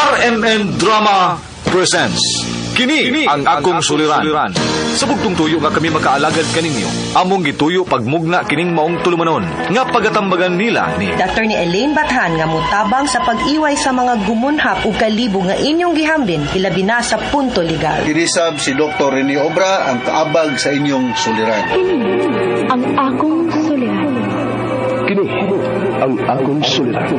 RMN Drama presents Kini ang akong suliran. Sa bugtong tuyo nga kami makaalagad kaninyo, among gituyo pagmugna kining maong tulumanon nga pagatambagan nila ni Dr. ni Elaine Bathan nga mutabang sa pag-iway sa mga gumunhap ug kalibo nga inyong gihambin hilabi na sa punto legal. Kinisab si Dr. Rene Obra ang kaabag sa inyong suliran. Ang akong suliran. Kini ang akong suliran.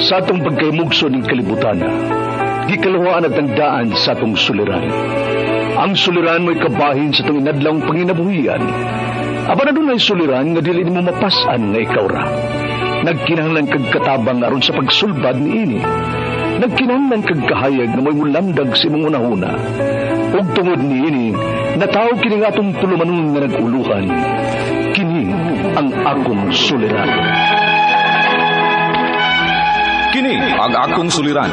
Sa atong pagkaymugso ng kalibutan, gikalawaan at tangdaan sa atong suliran. Ang suliran mo'y kabahin sa itong inadlang panginabuhian. Aba na doon ay suliran nga dili mo mapasan nga ikaw ra. Nagkinahanglan kag katabang aron sa pagsulbad ni ini. Nagkinahanglan kag kahayag na mo'y mulamdag sa imong unahuna. Ug tungod ni ini, natawag kini nga atong tulumanon nga nag-uluhan. Kini ang akong suliran. Kini ang akong suliran.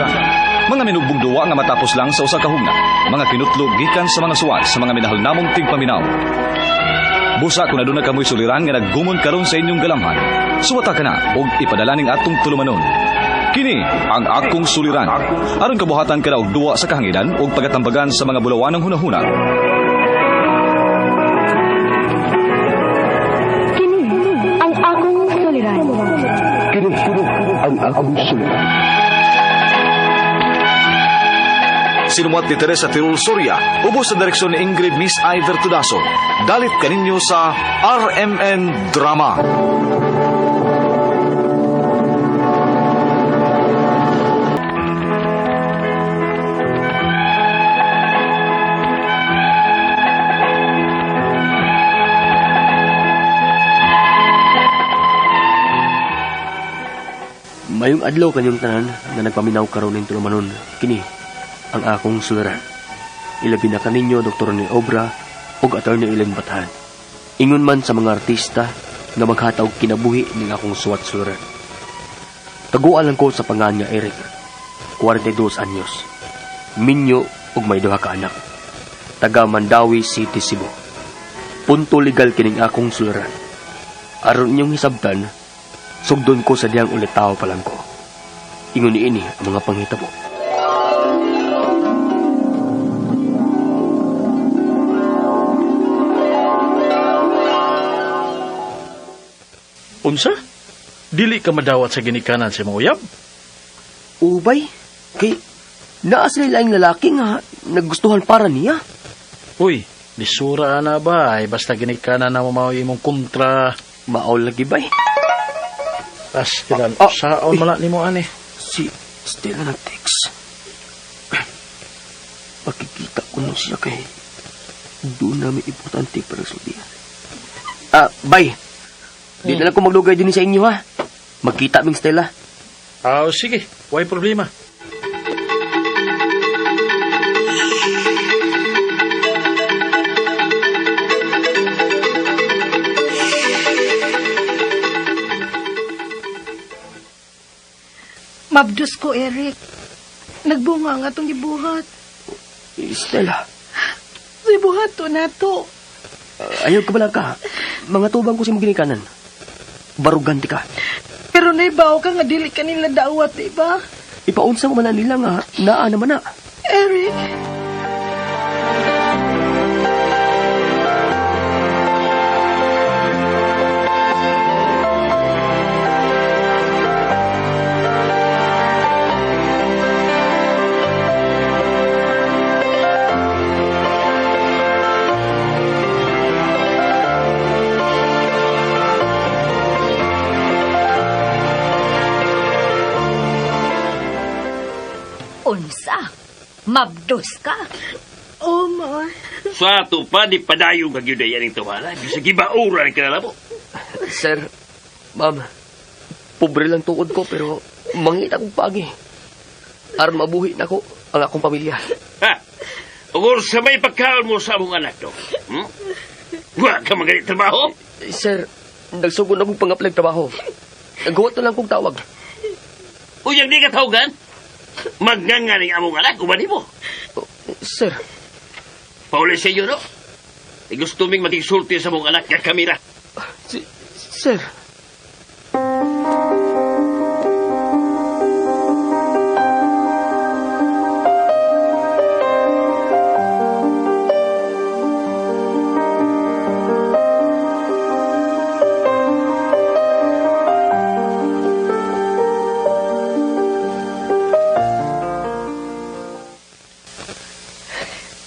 Mga minugbong duwa nga matapos lang sa usa ka hugna. Mga kinutlog gikan sa mga suwat sa mga minahal namong tigpaminaw. Busa kung aduna kamoy suliran nga naggumon karon sa inyong galamhan. Suwata ka na ug ipadala ning atong tulumanon. Kini ang akong suliran. Aron kabuhatan ka na og duwa sa kahanginan ug pagatambagan sa mga bulawan ng hunahuna. Kini ang akong suliran. Kini ang akong suliran. Sinumat ni Teresa Tirul Soria, ubos sa direksyon ni Ingrid Miss Iver Tudaso. Dalit kaninyo sa RMN Drama. Mayong adlaw kanyang tanan na nagpaminaw karon ning tulumanon. Kini ang akong suliran. Ilabi na kaninyo Dr. ni Obra ug Attorney Elaine Bathan. Ingon man sa mga artista nga maghataw kinabuhi ning akong suwat suliran. Taguan lang ko sa pangan nga Eric, 42 anyos. Minyo ug may duha ka anak. Taga Mandawi City, Cebu. Punto legal kining akong suliran. Aron inyong hisabtan, sugdon ko sa diyang ulit tao pa lang ko. Ingon ni ini ang mga panghitabo. Unsa? Dili ka madawat sa ginikanan sa mga uyab? Ubay, kay naa sila laing lalaki nga naggustuhan para niya. Uy, disura na ba? Ay, basta ginikanan na mamawi mong kontra. Maol lagi bay. Tas, kilan, Ah, saon uy. mala ni mo, ani? Si Stella nag-text. Pakikita ko na siya kay doon namin importante para sa diyan. Bay, di na lang ko maglugay din sa inyo ha. Magkita ming Stella. Sige, why problema? Mabdos ko, Eric. Nagbunga nga itong gibuhat. Stella, Gibuhat to na to. ayaw ka bala ka. Mga tubang ko si mong ginikanan. Baruganti ka. Pero naibaw ka nga dili ka nila dawat, diba? Ipaunsa mo man na nila nga naa naman na. Eric. Unsa? Mabdos ka? Oh, ma. Sa ato pa, di padayong kagyudayan ng tawala. Bisa gibaura ng kinalabo. Sir, ma'am, pobre lang tuod ko pero mangita kong pagi. Aron mabuhi na ko ang akong pamilya. Ha? Ugor sa may pagkaon mo sa among anak to. Wa ka magalit trabaho? Sir, nagsugod akong pangaplag trabaho. Naghuwat na lang kong tawag. Uyang di ka tawagan? Magngangaling among anak, umani mo. Sir, Pauli sa iyo, no? Gusto ming matigsulti sa mong anak nga kamera. Sir.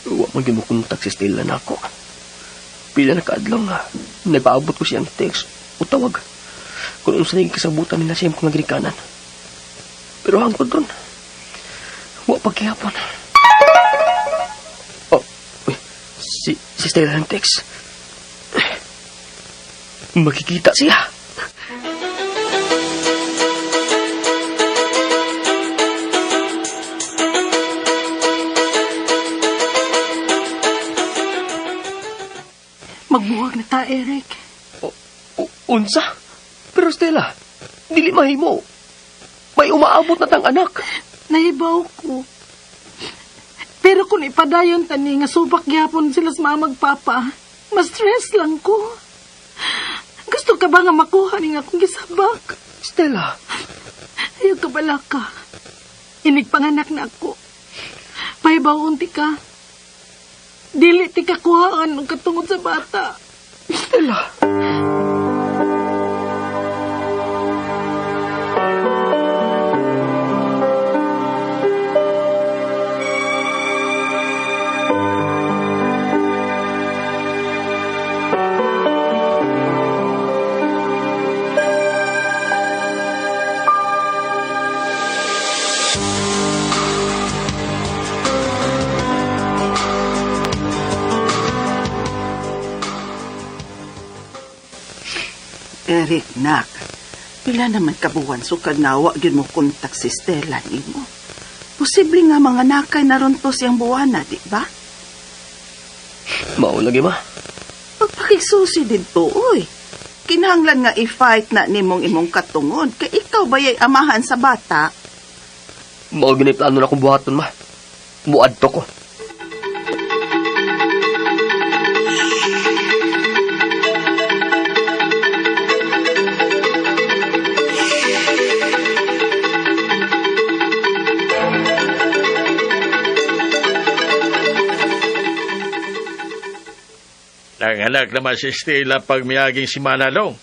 Huwag man ginukontak si Stella na ako. Pila na kaadlaw nga, nagpaabot ko siyang text o tawag kung ano sa naging kasabutan nila siyang mga ginikanan. Pero hangkod ron, huwag pagkihapon. Oh, uy, si Stella ng text. Makikita siya. Magbuwag na ta, Eric. Unsa? Pero Stella, dili mahimo. May umaabot na tang anak. Nahibaw ko. Pero kung ipadayon tani nga subak gyapon sila sa mga magpapa, mas stress lang ko. Gusto ka ba nga makuha ni nga akong gisabak? Stella. Ayaw ka bala ka. Inig panganak na ako. Pahibaw unti ka. Dili ti kakuhaan ng katungod sa bata. Stella. Eric, nak, pila naman kabuwan sukad nga wa gyud mo kontak si Stella nimo. Posible nga mga nakay naron to siyang buwana, di ba? Mao lagi ma. Pagpakisusi din to, uy. Kinahanglan nga i-fight na nimong imong katungod, kay ikaw bayay amahan sa bata. Mao gini plano na kong buhaton ma. Muadto ko. Nanganak naman si Stella pag miyaging si Manalong.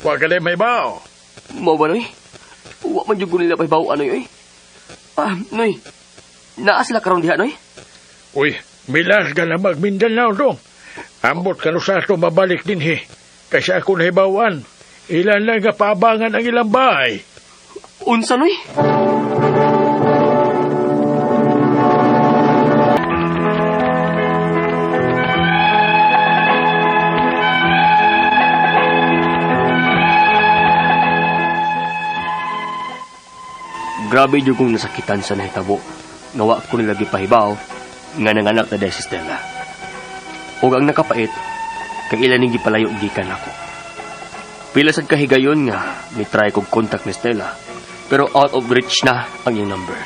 Huwag ka na may bao. Mao ba, Noy? Huwag man yung nila pa ibaw, ano yun, Noy, naas la karon diha, Noy? Uy, milas ka na magmindanao dong. Ambot ka no sa ato mabalik din Kasi ako nahibawan. Ilan lang nga paabangan ang ilang bahay. Unsa, Noy? Grabe yung kong nasakitan sa nahitabo. Nawa ko nilagi pahibaw nga nanganak na dahil si Stella. O ang nakapait, kay ilan yung gipalayo gikan ako. Pila sad kahigayon nga, ni-try kong contact ni Stella, pero out of reach na ang iyong number.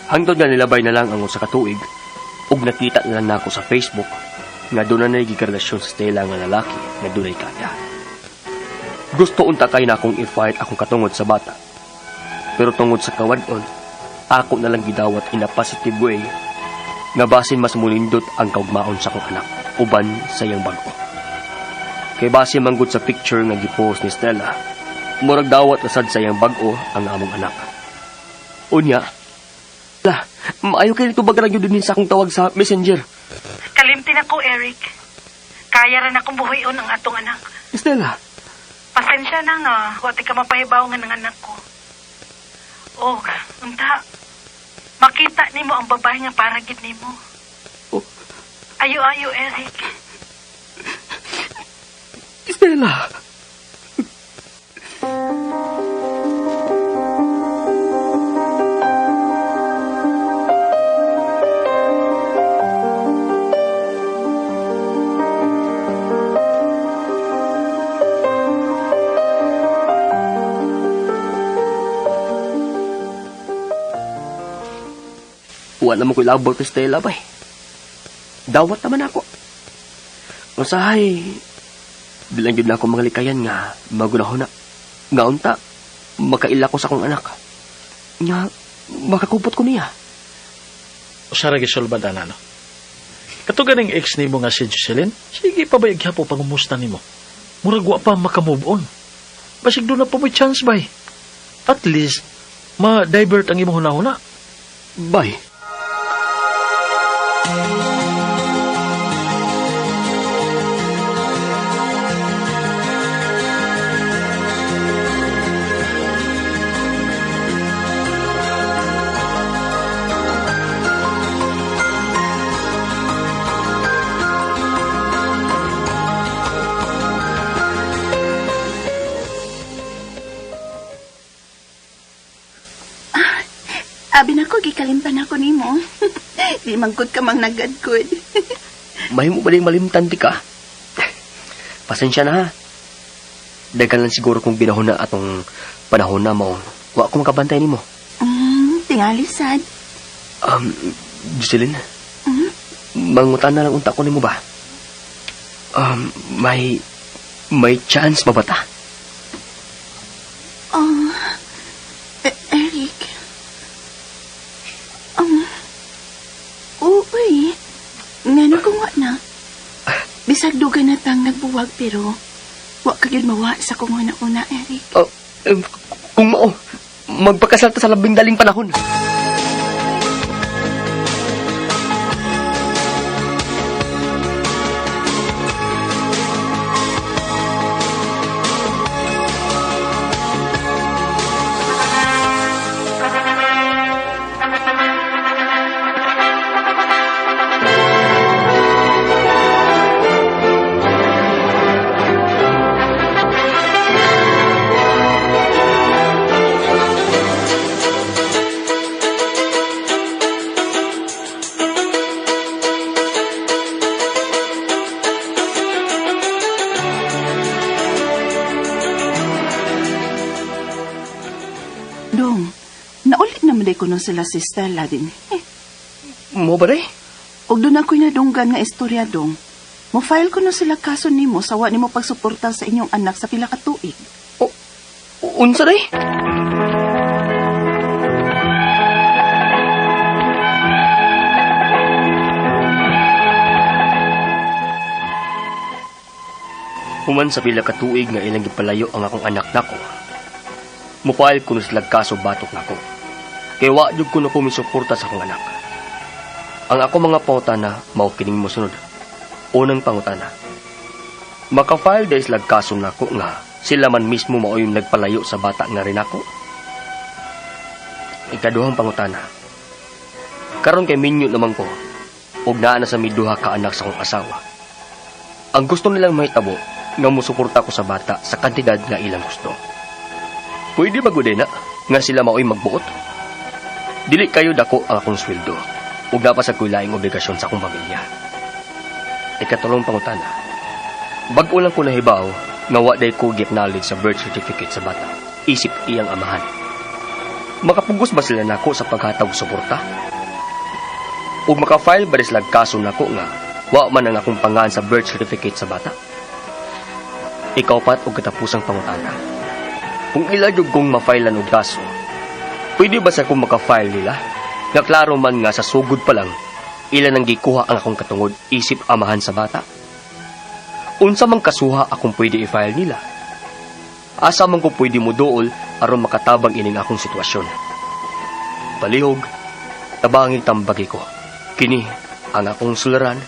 Hangtod nga nilabay na lang ang sa katuig, ug nakita na lang ako sa Facebook nga doon na nagigrelasyon sa Stella nga lalaki na dunay kaya. Gusto unta kay na akong i-fight akong katungod sa bata. Pero tungod sa kawadon, ako na lang gidawat in a positive way nga basin mas mulindot ang kaugmaon sa kong anak, uban sa iyang bago. Kay basin manggod sa picture nga gipost ni Stella, murag dawat asad sa iyang bago ang among anak. Unya, maayo kayo nito bagaragyo din sa akong tawag sa messenger. Kalimtin ako, Eric. Kaya rin akong buhayon ang atong anak. Stella. Pasensya na nga, wati ka mapahibaw nga ng anak ko. Oh, unta. Makita nimo ang babae nga paragid nimo. Oh. Ayo, Eric. Stella. Wala naman ko ilabot ni Stella ba eh. Dawat naman ako. Masahay, Bilang yun na ako mga likayan nga, magunahon na. Nga unta, makaila ko sa akong anak. Nga, makakupot ko niya. Usara gisulbad ana, no? Katugan ng ex ni mo nga si Jocelyn, sige pa ba ighapo pangumusta ni mo? Murag wa pa makamove on. Basig doon na pa may chance, bay. At least, ma-divert ang imong hunahuna. Bay. Abi na ko, gikalimtan ako ni mo. Di mangkot ka mang nagadkod. May mo baling malimtan di ka. Pasensya na ha. Dagan lang siguro kung binahon na atong panahon na mo. Wa ko makabantay ni mo. Tingali sad. Jocelyn? Mangutan na lang unta ko ni mo ba? May chance ba bata? Eric. Uy. Ngano ko nga na. Bisag dugan na tang nagbuwag pero wa ka gyud mawa sa kong una, Eric. Kung mao, magpakasal ta sa labing daling panahon. Dong, naulit naman day ko nun sila si Stella din. Mo ba day? Og doon ako'y nadunggan nga istorya, Dong. Mo-file ko nun sila kaso nimo sa wa nimo pagsuporta sa inyong anak sa pila ka tuig. Unsa day? Human sa pila ka tuig nga ilang gipalayo ang akong anak nako. Mupahil ko na sila kaso batok nako. Kaya wa jud ko na pumisuporta sa akong anak. Ang ako mga pangutana, mao kining mosunod. Unang pangutana. Maka-file dahil sila kaso nako nga sila man mismo mao yung nagpalayo sa bata nga rin ako. Ikaduhang pangutana. Karon kay minyo naman ko, ug naa na sa miduha ka anak sa akong asawa. Ang gusto nilang mahitabo nga musuporta ko sa bata sa kantidad nga ilang gusto. Pwede ba gud na nga sila mao'y magbuot? Dili kayo dako ang akong sweldo ug dapat sa ko'y laing obligasyon sa akong pamilya. Ikatulong pangutana. Bag-o lang ko nahibaw nga wa day ko gi-acknowledge sa birth certificate sa bata. Isip iyang amahan. Makapugos ba sila nako sa paghatag suporta? Ug maka-file ba sila kaso nako nga wa man ang akong pangalan sa birth certificate sa bata? Ikaw pat og katapusang pangutana. Kung iladog kong ma-filean og kaso, pwede ba sa kung maka-file nila? Nga klaro man nga sa sugod pa lang, ilan ang gikuha ang akong katungod isip amahan sa bata? Unsa mang kasuha akong pwede i-file nila? Asa man ko pwede mo dool aron makatabang ining akong sitwasyon? Palihog, tabangin tambagi ko. Kini ang akong suliran,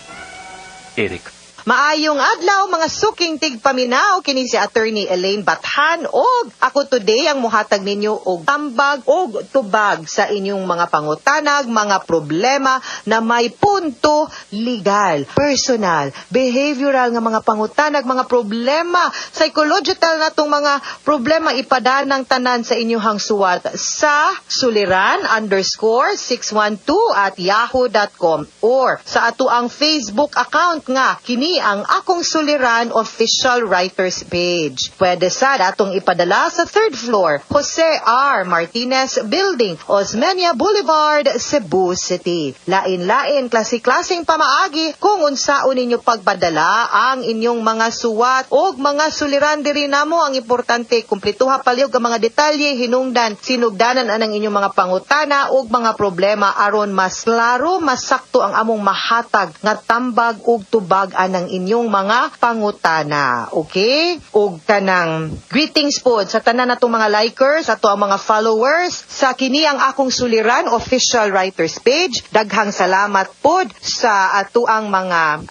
Eric. Maayong adlaw mga suking tigpaminaw kini si Attorney Elaine Bathan og ako today ang muhatag ninyo og tambag og tubag sa inyong mga pangutanag, mga problema na may punto legal, personal, behavioral nga mga pangutanag, mga problema, psychological natong mga problema ipadanang tanan sa inyong suwat sa suliran_612@yahoo.com or sa ato ang Facebook account nga kini ang akong suliran official writers page. Pwede sad atong ipadala sa 3rd floor, Jose R. Martinez Building, Osmeña Boulevard, Cebu City. Lain-lain klase-klaseng pamaagi kung unsaon ninyo pagpadala ang inyong mga suwat o mga suliran diri namo. Ang importante kumplituha palyog ang mga detalye, hinungdan, sinugdanan anang inyong mga pangutana o mga problema aron mas klaro, mas sakto ang among mahatag nga tambag ug tubag anang inyong mga pangutana. Okay? Ug kanang greetings po sa tanan natong mga likers, ato ang mga followers sa kini ang akong suliran official writers page. Daghang salamat po sa ato ang mga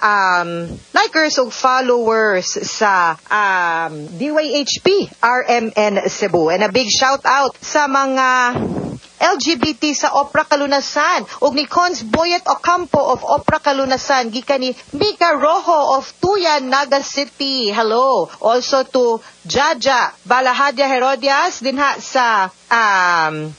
likers ug followers sa DYHP RMN Cebu. And a big shout out sa mga LGBT sa Opera Kalunasan ug ni Cons Boyet Ocampo of Opera Kalunasan, gikan ni Mika Rojo of Tuyan, Naga City. Hello. Also to Jaja Balahadia Herodias dinha sa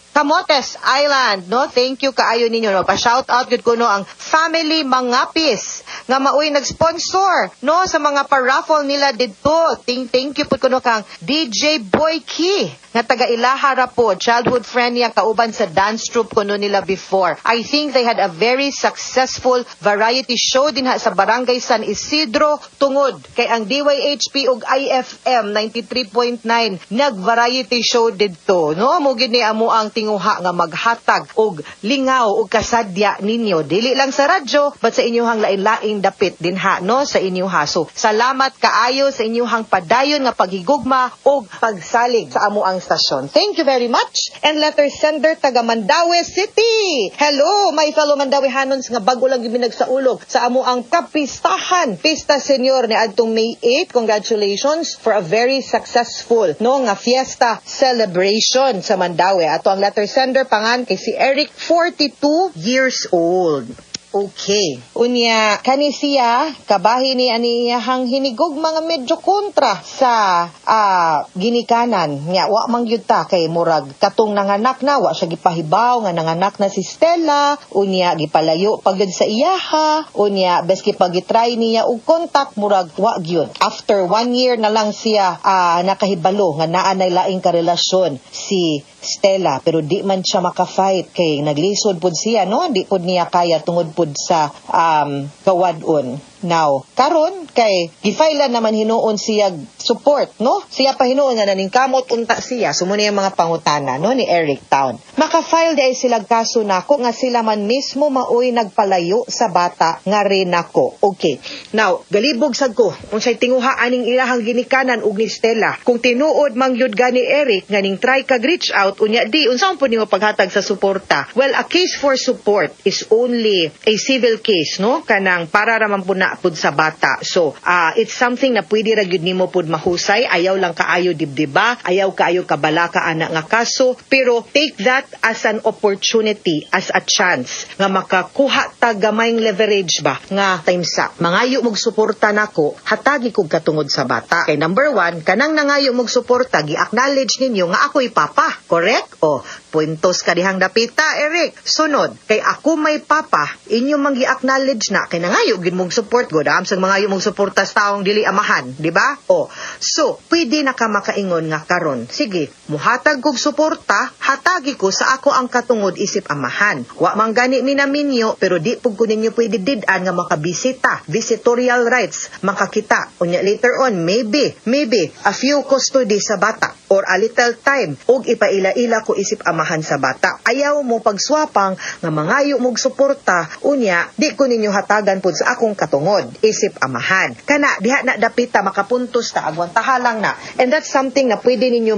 Camotes Island, no? Thank you kaayo ninyo, no? Pa-shout out gud ko no ang Family Mangapis nga maoy nag-sponsor, no, sa mga pa-raffle nila didto. Thank you pud ko no kang DJ Boyki nga taga Ilahara po, childhood friend niya kauban sa dance troupe kuno nila before. I think they had a very successful variety show dinha sa Barangay San Isidro tungod kay ang DYHP ug IFM 93.9 nag-variety show didto, no? Mo gid ni amo ang tinguha nga maghatag og lingaw og kasadya ninyo dili lang sa radyo but sa inyong lain-laing dapit dinha, no, sa inyuha. So salamat kaayo sa inyong padayon nga paghigugma og pagsalig sa amo ang stasyon. Thank you very much. And letter sender taga Mandaue City. Hello my fellow Mandawehanons nga bago lang gyud nagsaulog sa amo ang kapistahan Pista Senior ni adtong May 8. Congratulations for a very successful, no, nga fiesta celebration sa Mandaue. Ato ang letter sender pangan kay si Eric, 42 years old. Okay. Unya, kani siya, kabahin ni aniyahang hinigog mga medyo kontra sa ginikanan. Nga, wa mang yun ta kay murag katong nanganak na, wa siya gipahibaw nga nanganak na si Stella. Unya, gipalayo pagod sa iyaha. Unya, beski pagitry niya og kontak, murag wa gyud. After 1 year na lang siya nakahibalo nga naa na laing karelasyon si Stella, pero di man siya maka-fight kay naglisod pud siya, no? Di pud niya kaya tungod pud sa kawadon. Now, karon kay gifailan naman hinuon siya support, no? Siya pa hinuon nga naningkamot unta siya. Sumuna yung mga pangutana, no, ni Eric Town. Maka-file di ay sila kaso nako nga sila man mismo maoy nagpalayo sa bata nga rin ako. Okay. Now, galibog sad ko unsay tinguha aning ilahang ginikanan ug ni Stella. Kung tinuod mang yud gani Eric nga ning try kag reach out unya di unsaon pud nimo paghatag sa suporta. Well, a case for support is only a civil case, no? Kanang para raman pud na pud sa bata. So, it's something na pwede ra gyud nimo pud mahusay. Ayaw lang kaayo dibdiba, ayaw kaayo kabalaka ana nga kaso, pero take that as an opportunity, as a chance nga makakuha ta gamayng leverage ba nga timesa. Mangayo mog suporta nako, hatagi kog katungod sa bata. Kay number 1, kanang nangayo mog suporta, gi-acknowledge ninyo nga ako'y papa. Correct? O, puntos ka dihang dapita, Eric. Sunod, kay ako may papa, inyo mang gi-acknowledge na kay nangayo gid mog support god am sang mga mong suporta sa taong dili amahan, di ba? O, so pwede na ka makaingon nga karon, sige, muhatag kog suporta, hatagi ko sa ako ang katungod isip amahan. Wa man gani minaminyo, pero di pug ko ninyo pwede did-an nga makabisita, visitorial rights, makakita. Unya later on, maybe a few custody sa bata or a little time og ipaila-ila ko isip amahan sa bata. Ayaw mo pagswapang nga mangayo mog suporta, unya di ko ninyo hatagan pud sa akong katungod isip amahan. Kana diha na dapita makapuntos ta agwan tahalang na. And that's something na pwede ninyo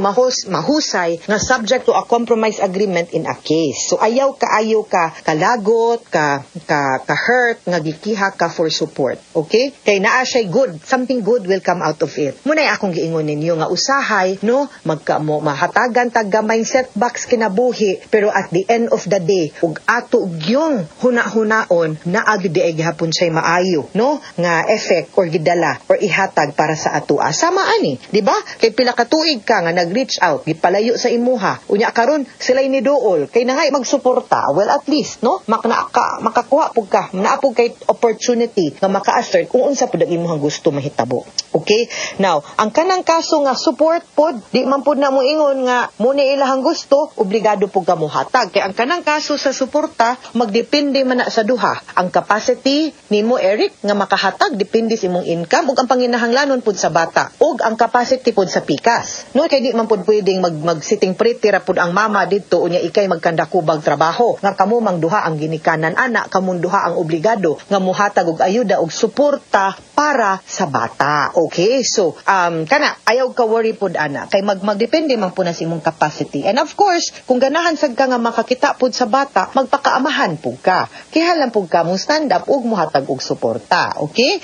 mahusay nga subject to a compromise agreement in a case. So ayaw ka kalagot, ka hurt nga gikiha ka for support. Okay? Kay naa siya good, something good will come out of it. Munay akong giingon ninyo nga usahay, no, mahatagan tag gamay setbacks kinabuhi, pero at the end of the day ug ato gyung huna-hunaon na agdi ay gihapon siya maayo, no, nga effect or gidala or ihatag para sa ato. Sama ani, di ba? Kay pila ka tuig ka nga nag-reach out, gipalayo sa imuha, unya karon sila ni duol kay nangay magsuporta. Well, at least, no, makakuha pug ka, naapog kay opportunity nga maka-assert kung unsa pud ang imong gusto mahitabo. Okay? Now, ang kanang kaso nga support pod, di man pod na mo ingon nga muna ilahang gusto, obligado pug ka mohatag. Kay ang kanang kaso sa suporta, magdepende man na sa duha. Ang capacity nimo, Eric, nga makahatag depende sa imong income ug ang panginahanglanon pod sa bata ug ang capacity pod sa pikas. No, kay di man pod pwedeng mag-sitting pretty ra pod ang mama didto unya ikay magkandakubag trabaho nga kamo mang duha ang ginikanan ana, kamong duha ang obligado nga mohatag og ayuda og suporta para sa bata. Okay? So, kana ayaw ka worry pod ana kay magdepende man po na sa imong capacity. And of course, kung ganahan sad ka nga makakita pod sa bata, magpakaamahan pug ka. Kihalan pug ka mo stand up ug mohatag og suporta. Okay?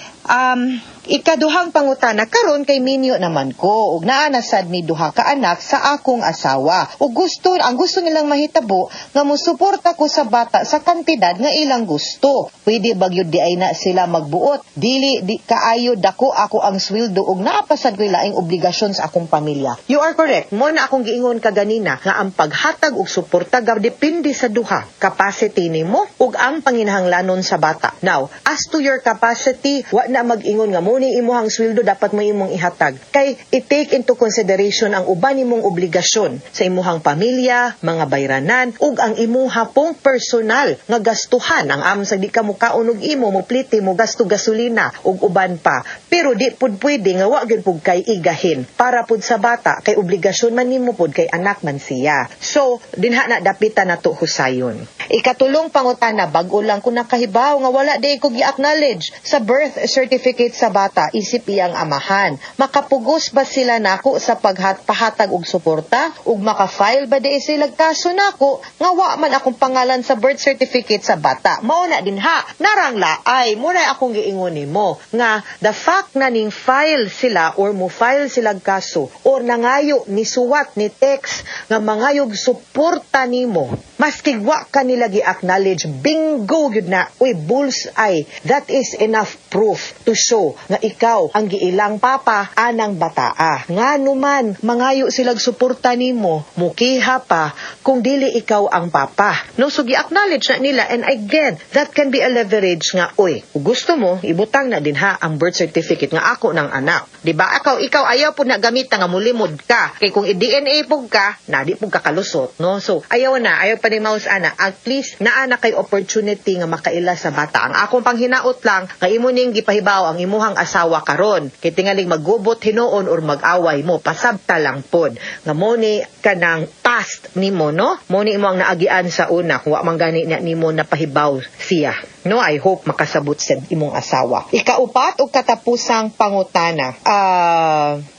Ikaduhang pangutana karon kay minyo naman ko ug naa na sad ni duha ka anak sa akong asawa ug ang gusto nilang mahitabo nga mosuporta ko sa bata sa kantidad nga ilang gusto. Pwede bagyod di ay na sila magbuot, dili di kaayo dako ako ang sweldo ug naapasad ko laing obligasyon sa akong pamilya. You are correct. Mo na akong giingon kaganina nga ang paghatag og suporta depende sa duha, capacity nimo ug ang panginahanglanon sa bata. Now, as to your capacity, wa na mag-ingon nga mo ni imuhang sweldo dapat mo imong ihatag. Kay i-take into consideration ang uban nimong obligasyon sa imuhang pamilya, mga bayranan, ug ang imuha pong personal nga gastuhan. Ang amsag di ka mo kaunog imo, mo pliti mo gasto gasolina ug uban pa. Pero di pud pwede nga wa gyud pud kay igahin para pud sa bata kay obligasyon man nimo pud kay anak man siya. So, dinha na dapitan nato husayon. Ikatulong pangutana, bag-o lang ko nakahibaw nga wala di ko gi-acknowledge sa birth certificate sa bata, isip iyang amahan. Makapugos ba sila nako sa pahatag og suporta? Ug maka-file ba di sila kaso nako nga wa man akong pangalan sa birth certificate sa bata? Mao na din ha, narangla ay muna akong giingon nimo nga the fact na ning file sila or mo file sila kaso or nangayo ni suwat ni text nga mangayog suporta nimo, maski wa kanila gi-acknowledge, bingo gyud na, uy, bullseye. That is enough proof to show nga ikaw ang giilang papa anang bataa. Nga numan mangayo silag suporta nimo, mukiha pa kung dili ikaw ang papa. No, so gi-acknowledge na nila, and again, that can be a leverage nga, uy, kung gusto mo, ibutang na din ha ang birth certificate nga ako ng anak. Diba? Ikaw ayaw po na gamita nga mulimod ka. Kay kung i-DNA po ka, na di po kakalusot. No? So, ayaw pa ni Maus ana. At least, naana kay opportunity nga makaila sa bata. Ang akong panghinaot lang, nga imo ning gipahibaw ang imuhang asawa karon. Kay tingaling maggubot hinuon or mag-away mo, pasabta lang pod. Nga mo ni kanang past nimo, no? Mo ni imo ang naagian sa una, kung wa man gani na nimo napahibaw siya. No, I hope makasabot sa imong asawa. Ikaupat og katapusang pangutana.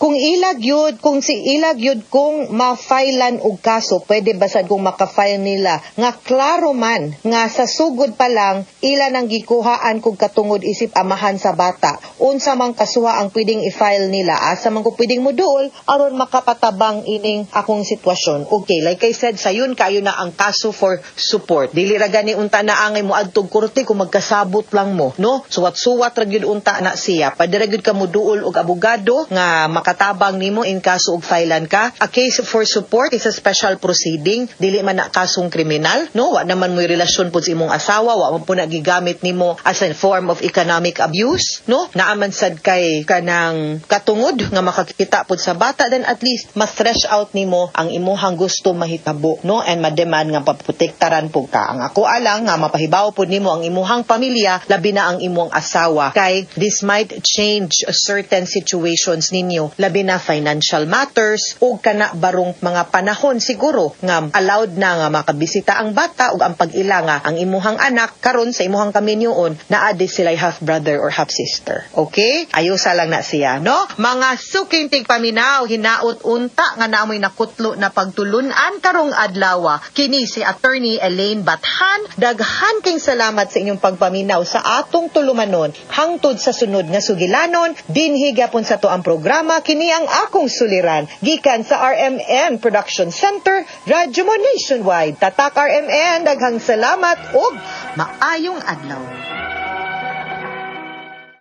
Kung si ilag yun kung ma-filean og kaso, pwede ba sad kung maka-file nila nga klaro man nga sa sugod pa lang ila nang gikuhaan kung katungod isip amahan sa bata. Unsa man kasuha ang pwedeng i-file nila, asa man ko pwedeng moduol aron makapatabang ining akong sitwasyon. Okay, like I said, sayon kayo na ang kaso for support. Dili ra gani unta na angay mo adtog korte kung magkasabot lang mo, no? Suwat-suwat ra gyud unta na siya. Padira gyud ka moduol og abogado nga makatabang nimo in kaso og filean ka. A case for support is a special proceeding, dili man na kasong kriminal, no? Wa naman mo'y relasyon pud sa imong asawa, wa man po na gigamit nimo as a form of economic abuse, no? Naaman sad kay kanang katungod nga makakita pud sa bata, then at least ma-thresh out nimo ang imuhang gusto mahitabo, no? And ma-demand nga paprotektaran pud ka. Ang ako alang nga mapahibaw pud nimo ang imuhang pamilya, labi na ang imong asawa, kay this might change certain situations ninyo, labi na financial matters o kana barong mga panahon siguro nga allowed na nga makabisita ang bata ug ang pag-ilanga ang imuhang anak karon sa imuhang kaminyoon na adi sila half brother or half sister. Okay? Ayusa lang na siya, no? Mga suking tigpaminaw, hinaot unta nga naamoy nakutlo na pagtulunan karong adlaw. Kini si Attorney Elaine Bathan. Daghan king salamat sa inyo inyong pagpaminaw sa atong tulumanon hangtod sa sunod nga sugilanon. Dinhi gyapon sa to ang programa kini ang akong suliran gikan sa RMN Production Center, Radyo Mo Nationwide. Tatak RMN, daghang salamat ug maayong adlaw.